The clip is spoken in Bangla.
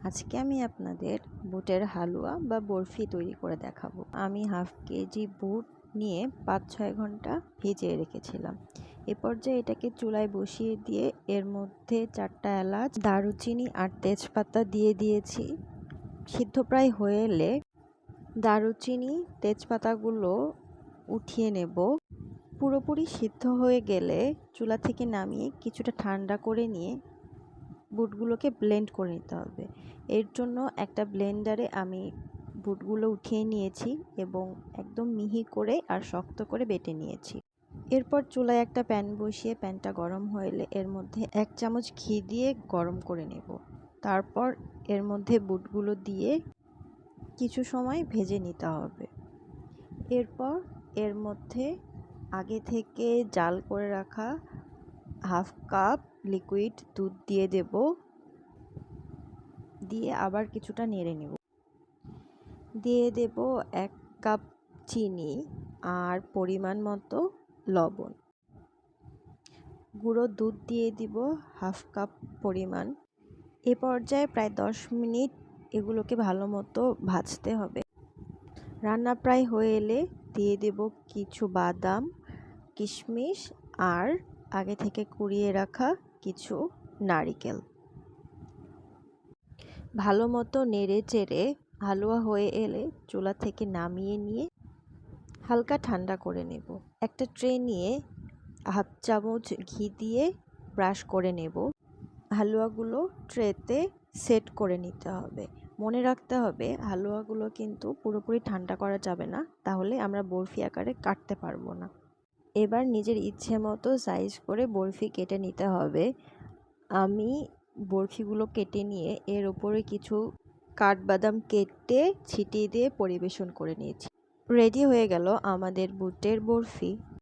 আজকে আমি আপনাদের বুটের হালুয়া বা বরফি তৈরি করে দেখাবো। আমি হাফ কেজি বুট নিয়ে 5-6 ঘন্টা ভিজিয়ে রেখেছিলাম। এ পর্যায়ে এটাকে চুলায় বসিয়ে দিয়ে এর মধ্যে 4টা এলাচ, দারুচিনি আর তেজপাতা দিয়ে দিয়েছি। সিদ্ধ প্রায় হয়ে এলে দারুচিনি তেজপাতাগুলো উঠিয়ে নেব। পুরোপুরি সিদ্ধ হয়ে গেলে চুলা থেকে নামিয়ে কিছুটা ঠান্ডা করে নিয়ে বুটগুলোকে ব্লেন্ড করে নিতে হবে। এর জন্য একটা ব্লেন্ডারে আমি বুটগুলো উঠিয়ে নিয়েছি এবং একদম মিহি করে আর শক্ত করে বেটে নিয়েছি। এরপর চুলায় একটা প্যান বসিয়ে প্যানটা গরম হলে এর মধ্যে 1 চামচ ঘি দিয়ে গরম করে নেব। তারপর এর মধ্যে বুটগুলো দিয়ে কিছু সময় ভেজে নিতে হবে। এরপর এর মধ্যে আগে থেকে জাল করে রাখা হাফ কাপ লিকুইড দুধ দিয়ে দেব, দিয়ে আবার কিছুটা নেড়ে নেব। দিয়ে দেব 1 কাপ চিনি আর পরিমাণ মতো লবণ। গুঁড়ো দুধ দিয়ে দিব হাফ কাপ পরিমাণ। এ পর্যায়ে প্রায় 10 মিনিট এগুলোকে ভালো মতো ভাজতে হবে। রান্না প্রায় হয়ে এলে দিয়ে দেব কিছু বাদাম, কিশমিশ আর আগে থেকে কুড়িয়ে রাখা কিছু নারিকেল। ভালো মতো নেড়ে চেড়ে হালুয়া হয়ে এলে চুলা থেকে নামিয়ে নিয়ে হালকা ঠান্ডা করে নেব। একটা ট্রে নিয়ে হাফ চামচ ঘি দিয়ে ব্রাশ করে নেব। হালুয়াগুলো ট্রেতে সেট করে নিতে হবে। মনে রাখতে হবে হালুয়াগুলো কিন্তু পুরোপুরি ঠান্ডা করা যাবে না, তাহলে আমরা বরফি আকারে কাটতে পারবো না। এবার নিজের ইচ্ছে মতো সাইজ করে বরফি কেটে নিতে হবে। আমি বরফিগুলো কেটে নিয়ে এর উপরে কিছু কাঠবাদাম কেটে ছিটিয়ে দিয়ে পরিবেশন করে নিয়েছি। রেডি হয়ে গেল আমাদের বুটের বরফি।